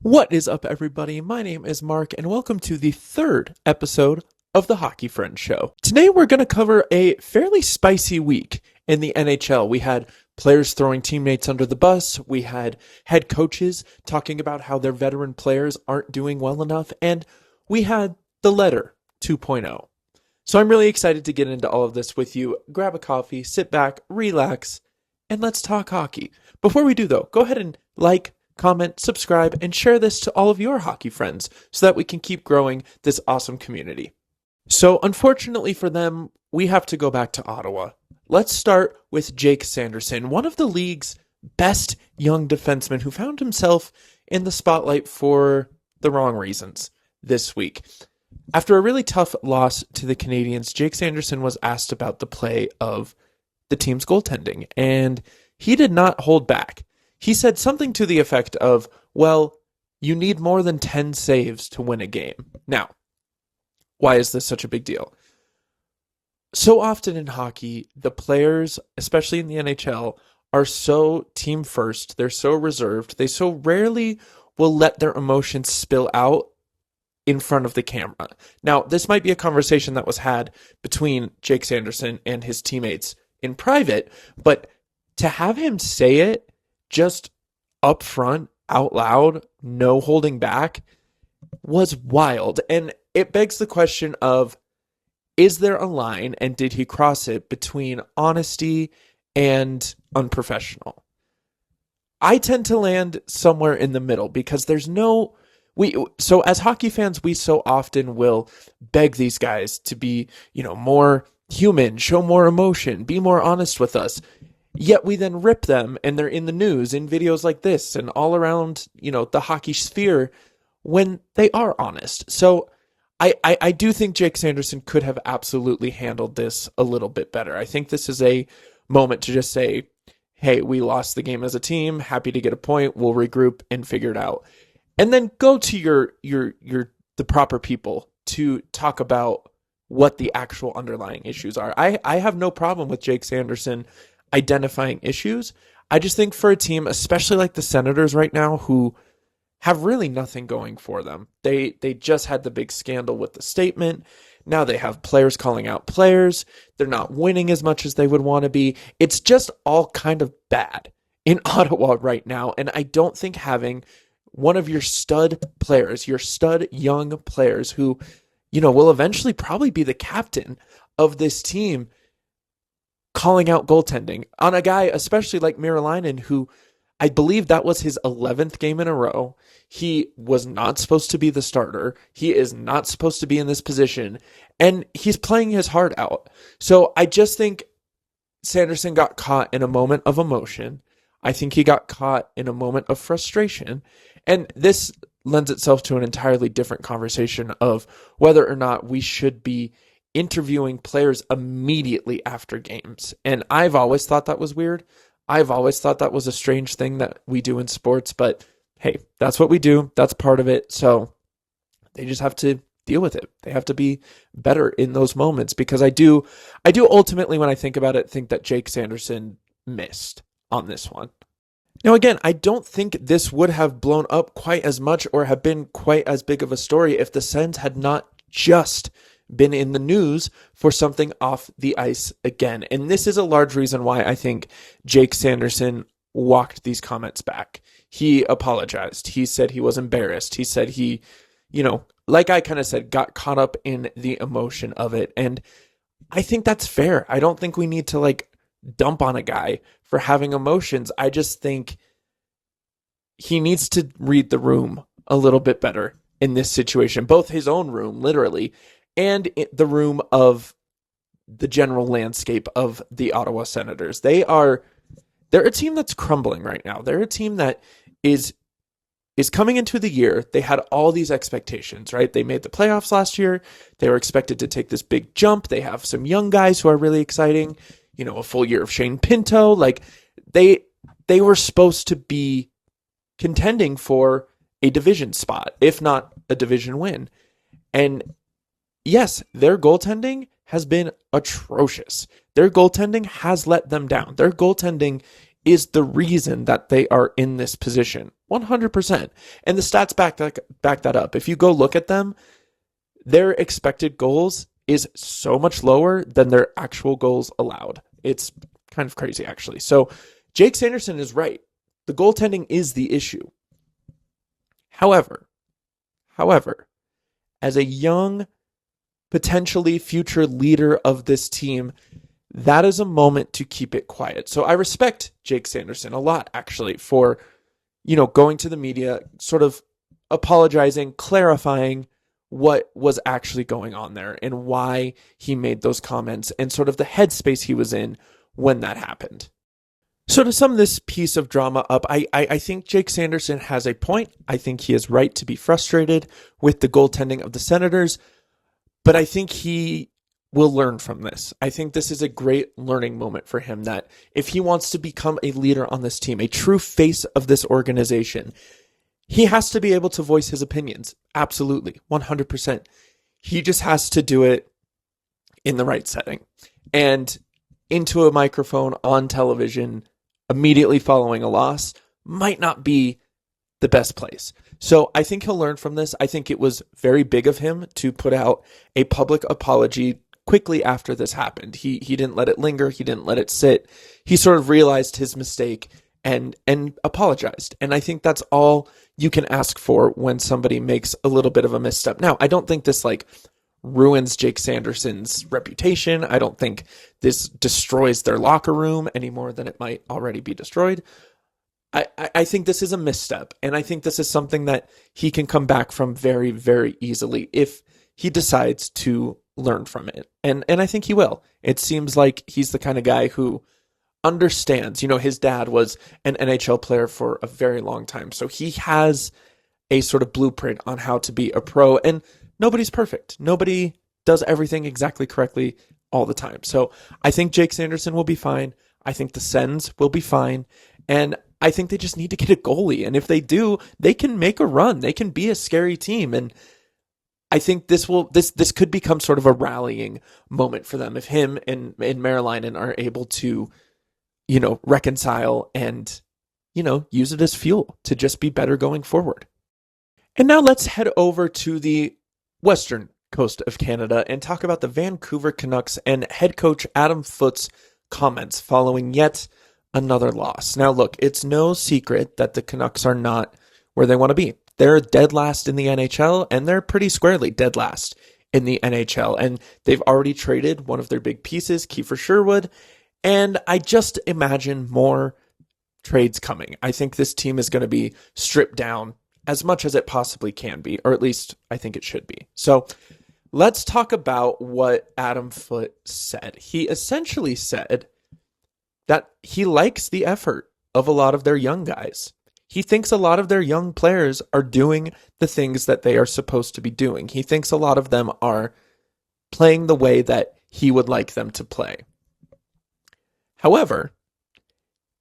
What is up, everybody? My name is Mark, and welcome to the third episode of the Hockey Friends Show. Today, we're going to cover a fairly spicy week in the NHL. We had players throwing teammates under the bus, we had head coaches talking about how their veteran players aren't doing well enough, and we had the letter 2.0. So I'm really excited to get into all of this with you. Grab a coffee, sit back, relax, and let's talk hockey. Before we do, though, go ahead and like, comment, subscribe, and share this to all of your hockey friends so that we can keep growing this awesome community. So, unfortunately for them, we have to go back to Ottawa. Let's start with Jake Sanderson, one of the league's best young defensemen who found himself in the spotlight for the wrong reasons this week. After a really tough loss to the Canadiens, Jake Sanderson was asked about the play of the team's goaltending, and he did not hold back. He said something to the effect of, well, you need more than 10 saves to win a game. Now, why is this such a big deal? So often in hockey, the players, especially in the NHL, are so team first, they're so reserved, they so rarely will let their emotions spill out in front of the camera. Now, this might be a conversation that was had between Jake Sanderson and his teammates in private, but to have him say it just up front, out loud, no holding back, was wild. And it begs the question of, is there a line, and did he cross it, between honesty and unprofessional? I tend to land somewhere in the middle because there's no... So as hockey fans, we so often will beg these guys to be, more human, show more emotion, be more honest with us. Yet we then rip them, and they're in the news in videos like this and all around, the hockey sphere when they are honest. So I do think Jake Sanderson could have absolutely handled this a little bit better. I think this is a moment to just say, hey, we lost the game as a team. Happy to get a point. We'll regroup and figure it out. And then go to the proper people to talk about what the actual underlying issues are. I have no problem with Jake Sanderson identifying issues. I just think for a team, especially like the Senators right now, who have really nothing going for them. They just had the big scandal with the statement. Now they have players calling out players. They're not winning as much as they would want to be. It's just all kind of bad in Ottawa right now. And I don't think having one of your stud players, your stud young players who, will eventually probably be the captain of this team, calling out goaltending on a guy, especially like Meriläinen, who I believe that was his 11th game in a row. He was not supposed to be the starter. He is not supposed to be in this position, and he's playing his heart out. So I just think Sanderson got caught in a moment of emotion. I think he got caught in a moment of frustration, and this lends itself to an entirely different conversation of whether or not we should be interviewing players immediately after games. And I've always thought that was weird. I've always thought that was a strange thing that we do in sports, but hey, that's what we do. That's part of it. So they just have to deal with it. They have to be better in those moments, because I do ultimately, when I think about it, think that Jake Sanderson missed on this one. Now, again, I don't think this would have blown up quite as much or have been quite as big of a story if the Sens had not just been in the news for something off the ice again. And this is a large reason why I think Jake Sanderson walked these comments back. He apologized. He said he was embarrassed. He said he, like I kind of said, got caught up in the emotion of it. And I think that's fair. I don't think we need to dump on a guy for having emotions. I just think he needs to read the room a little bit better in this situation, both his own room, literally, and the room of the general landscape of the Ottawa Senators. They're a team that's crumbling right now. They're a team that is coming into the year. They had all these expectations, right? They made the playoffs last year. They were expected to take this big jump. They have some young guys who are really exciting. A full year of Shane Pinto. They were supposed to be contending for a division spot, if not a division win. And yes, their goaltending has been atrocious. Their goaltending has let them down. Their goaltending is the reason that they are in this position 100%. And the stats back that up. If you go look at them, their expected goals is so much lower than their actual goals allowed. It's kind of crazy, actually. So Jake Sanderson is right. The goaltending is the issue. However, as a young, potentially future leader of this team, that is a moment to keep it quiet. So I respect Jake Sanderson a lot, actually, for, going to the media, sort of apologizing, clarifying what was actually going on there and why he made those comments and sort of the headspace he was in when that happened. So to sum this piece of drama up, I think Jake Sanderson has a point. I think he is right to be frustrated with the goaltending of the Senators, but I think he will learn from this. I think this is a great learning moment for him, that if he wants to become a leader on this team, a true face of this organization, he has to be able to voice his opinions. Absolutely, 100%. He just has to do it in the right setting. And into a microphone on television immediately following a loss might not be the best place. So I think he'll learn from this. I think it was very big of him to put out a public apology quickly after this happened. He didn't let it linger. He didn't let it sit. He sort of realized his mistake and apologized. And I think that's all you can ask for when somebody makes a little bit of a misstep. Now, I don't think this ruins Jake Sanderson's reputation. I don't think this destroys their locker room any more than it might already be destroyed. I think this is a misstep, and I think this is something that he can come back from very, very easily if he decides to learn from it. And I think he will. It seems like he's the kind of guy who understands. His dad was an NHL player for a very long time, so he has a sort of blueprint on how to be a pro, and nobody's perfect. Nobody does everything exactly correctly all the time. So I think Jake Sanderson will be fine. I think the Sens will be fine. And I think they just need to get a goalie. And if they do, they can make a run. They can be a scary team. And I think this could become sort of a rallying moment for them if him and Meriläinen are able to, reconcile and, use it as fuel to just be better going forward. And now let's head over to the western coast of Canada and talk about the Vancouver Canucks and head coach Adam Foote's comments following yet another loss. Now, look, it's no secret that the Canucks are not where they want to be. They're dead last in the NHL, and they're pretty squarely dead last in the NHL. And they've already traded one of their big pieces, Kiefer Sherwood, and I just imagine more trades coming. I think this team is going to be stripped down as much as it possibly can be, or at least I think it should be. So let's talk about what Adam Foote said. He essentially said that he likes the effort of a lot of their young guys. He thinks a lot of their young players are doing the things that they are supposed to be doing. He thinks a lot of them are playing the way that he would like them to play. However,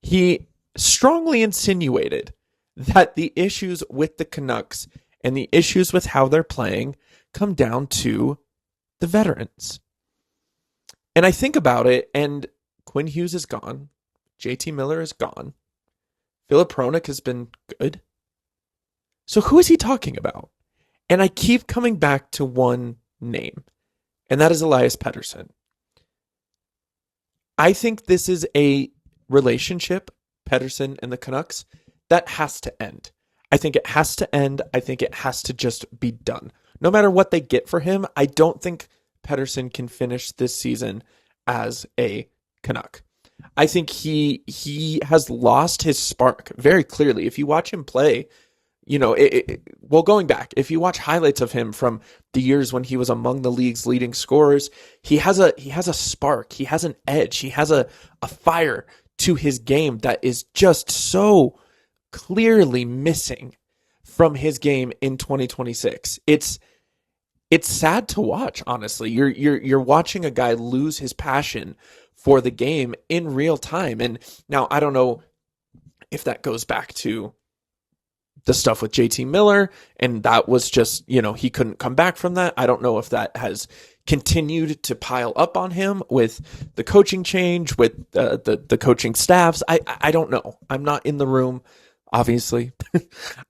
he strongly insinuated that the issues with the Canucks and the issues with how they're playing come down to the veterans. And I think about it, and Quinn Hughes is gone. JT Miller is gone. Filip Hronek has been good. So who is he talking about? And I keep coming back to one name, and that is Elias Pettersson. I think this is a relationship, Pettersson and the Canucks, that has to end. I think it has to end. I think it has to just be done. No matter what they get for him, I don't think Pettersson can finish this season as a Canuck. I think he has lost his spark very clearly. If you watch him play, going back, if you watch highlights of him from the years when he was among the league's leading scorers, he has a spark. He has an edge. He has a fire to his game that is just so clearly missing from his game in 2026. It's sad to watch, honestly. You're watching a guy lose his passion for the game in real time. And now I don't know if that goes back to the stuff with JT Miller, and that was just, he couldn't come back from that. I don't know if that has continued to pile up on him with the coaching change, with the coaching staffs. I don't know. I'm not in the room obviously.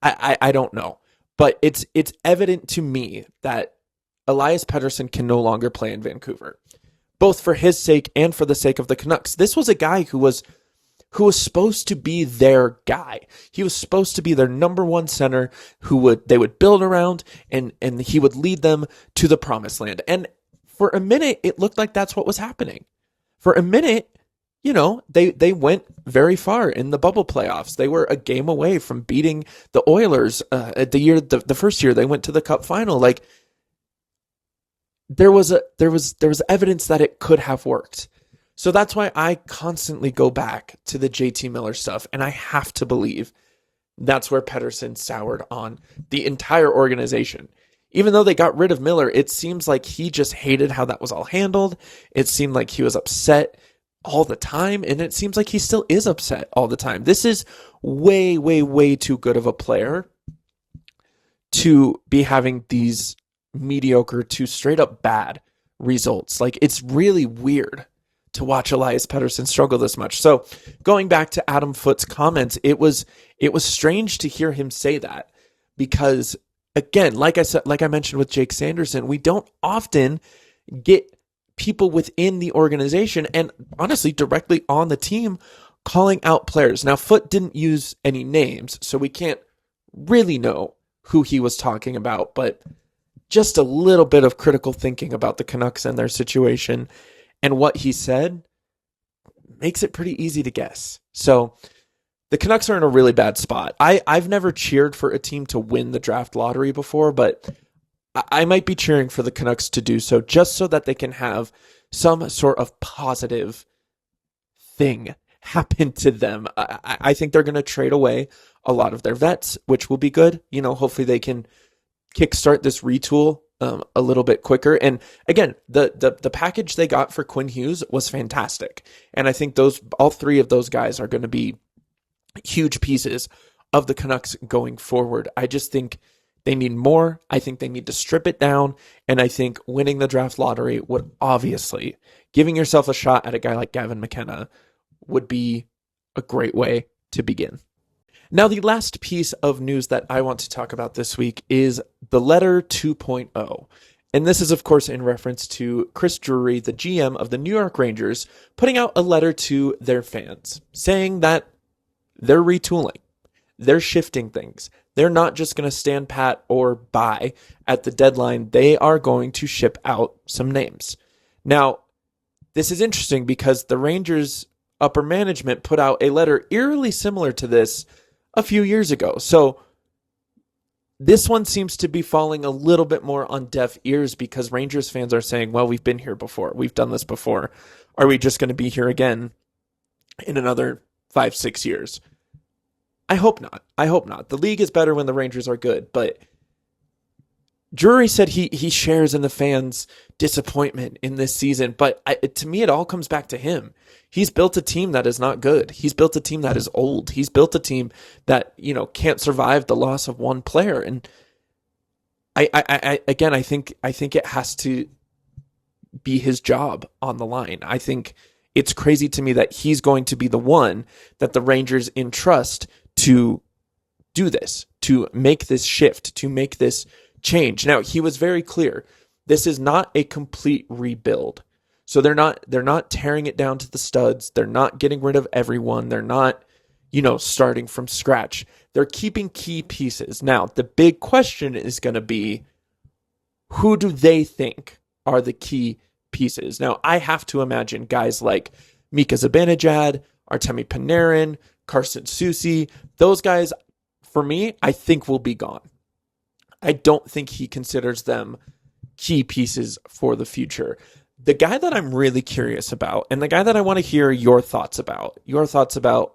I don't know. But it's evident to me that Elias Pettersson can no longer play in Vancouver, both for his sake and for the sake of the Canucks. This was a guy who was supposed to be their guy. He was supposed to be their number one center they would build around, and he would lead them to the promised land. And for a minute, it looked like that's what was happening. For a minute, they went very far in the bubble playoffs. They were a game away from beating the Oilers the first year they went to the Cup final. Like, there was evidence that it could have worked. So that's why I constantly go back to the JT Miller stuff, and I have to believe that's where Pettersson soured on the entire organization. Even though they got rid of Miller, it seems like he just hated how that was all handled. It seemed like he was upset all the time, and it seems like he still is upset all the time. This is way, way, way too good of a player to be having these mediocre to straight up bad results. Like, it's really weird to watch Elias Pettersson struggle this much. So going back to Adam Foote's comments, it was strange to hear him say that, because again, like I mentioned with Jake Sanderson, we don't often get people within the organization and honestly directly on the team calling out players. Now, Foote didn't use any names, so we can't really know who he was talking about, but just a little bit of critical thinking about the Canucks and their situation and what he said makes it pretty easy to guess. So the Canucks are in a really bad spot. I've never cheered for a team to win the draft lottery before, but I might be cheering for the Canucks to do so, just so that they can have some sort of positive thing happen to them. I think they're going to trade away a lot of their vets, which will be good. Hopefully they can kickstart this retool a little bit quicker. And again, the package they got for Quinn Hughes was fantastic. And I think all three of those guys are going to be huge pieces of the Canucks going forward. I just think they need more. I think they need to strip it down. And I think winning the draft lottery would obviously, giving yourself a shot at a guy like Gavin McKenna would be a great way to begin. Now, the last piece of news that I want to talk about this week is the Letter 2.0. And this is, of course, in reference to Chris Drury, the GM of the New York Rangers, putting out a letter to their fans saying that they're retooling. They're shifting things. They're not just going to stand pat or buy at the deadline. They are going to ship out some names. Now, this is interesting because the Rangers upper management put out a letter eerily similar to this a few years ago. So this one seems to be falling a little bit more on deaf ears because Rangers fans are saying, well, we've been here before. We've done this before. Are we just going to be here again in another 5-6 years? I hope not. I hope not. The league is better when the Rangers are good, but Drury said he shares in the fans' disappointment in this season, but to me, it all comes back to him. He's built a team that is not good. He's built a team that is old. He's built a team that, can't survive the loss of one player. And I think it has to be his job on the line. I think it's crazy to me that he's going to be the one that the Rangers entrust to do this, to make this shift, to make this change. Now, he was very clear. This is not a complete rebuild. So they're not tearing it down to the studs. They're not getting rid of everyone. They're not, starting from scratch. They're keeping key pieces. Now, the big question is going to be, who do they think are the key pieces? Now, I have to imagine guys like Mika Zibanejad, Artemi Panarin, Carson Soucy, those guys, for me, I think will be gone. I don't think he considers them key pieces for the future. The guy that I'm really curious about, and the guy that I want to hear your thoughts about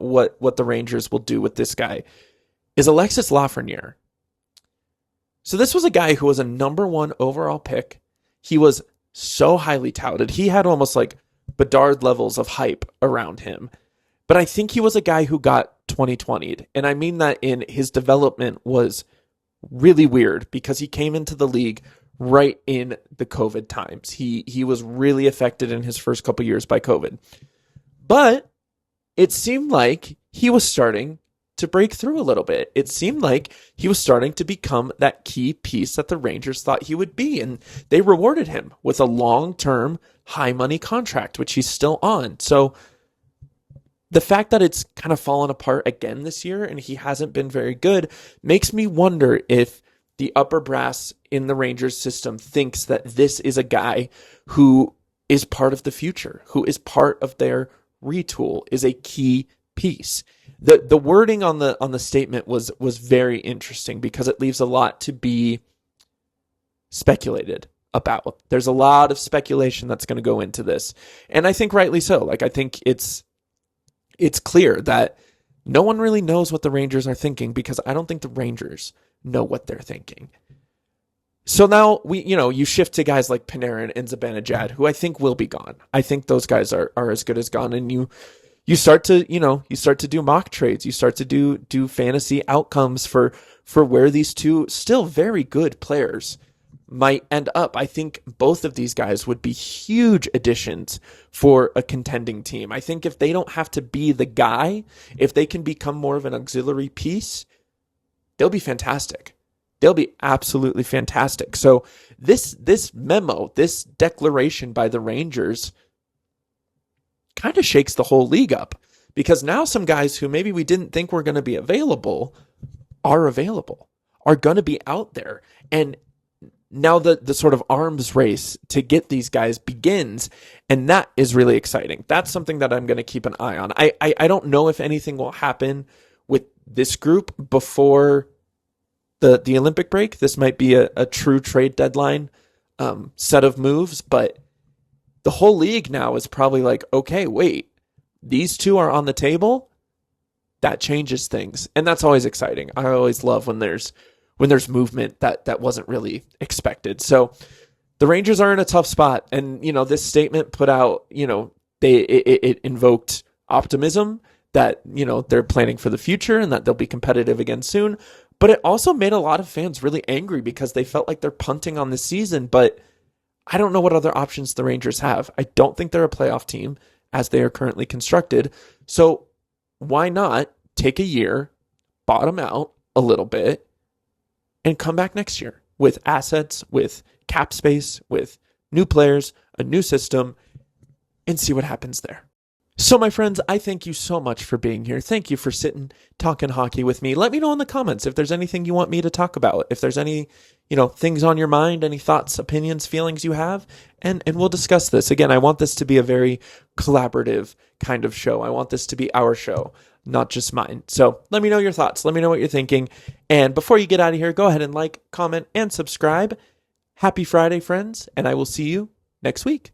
what the Rangers will do with this guy, is Alexis Lafreniere. So this was a guy who was a number 1 overall pick. He was so highly touted. He had almost like Bedard levels of hype around him. But I think he was a guy who got 2020'd. And I mean that in his development was really weird because he came into the league right in the COVID times. He was really affected in his first couple years by COVID. But it seemed like he was starting to break through a little bit. It seemed like he was starting to become that key piece that the Rangers thought he would be, and they rewarded him with a long-term, high-money contract, which he's still on. So the fact that it's kind of fallen apart again this year and he hasn't been very good makes me wonder if the upper brass in the Rangers system thinks that this is a guy who is part of the future, who is part of their retool, is a key piece. The wording on the statement was very interesting because it leaves a lot to be speculated about. There's a lot of speculation that's going to go into this, and I think rightly so. Like, I think it's clear that no one really knows what the Rangers are thinking because I don't think the Rangers know what they're thinking. So now you shift to guys like Panarin and Zibanejad, who I think will be gone. I think those guys are as good as gone, and you start to do mock trades. You start to do fantasy outcomes for where these two still very good players might end up. I think both of these guys would be huge additions for a contending team. I think if they don't have to be the guy, if they can become more of an auxiliary piece, they'll be fantastic. They'll be absolutely fantastic. So this memo, this declaration by the Rangers kind of shakes the whole league up, because now some guys who maybe we didn't think were going to be available, are going to be out there. And now the sort of arms race to get these guys begins, and that is really exciting. That's something that I'm going to keep an eye on. I don't know if anything will happen with this group before the Olympic break. This might be a true trade deadline set of moves, but the whole league now is probably like, okay, wait, these two are on the table. That changes things, and that's always exciting. I always love when there's movement that wasn't really expected. So the Rangers are in a tough spot, and this statement put out, it invoked optimism that they're planning for the future and that they'll be competitive again soon. But it also made a lot of fans really angry because they felt like they're punting on the season. But I don't know what other options the Rangers have. I don't think they're a playoff team as they are currently constructed. So why not take a year, bottom out a little bit, and come back next year with assets, with cap space, with new players, a new system, and see what happens there. So, my friends, I thank you so much for being here. Thank you for sitting, talking hockey with me. Let me know in the comments if there's anything you want me to talk about, if there's any, things on your mind, any thoughts, opinions, feelings you have, and we'll discuss this. Again, I want this to be a very collaborative kind of show. I want this to be our show, not just mine. So let me know your thoughts. Let me know what you're thinking. And before you get out of here, go ahead and like, comment, and subscribe. Happy Friday, friends, and I will see you next week.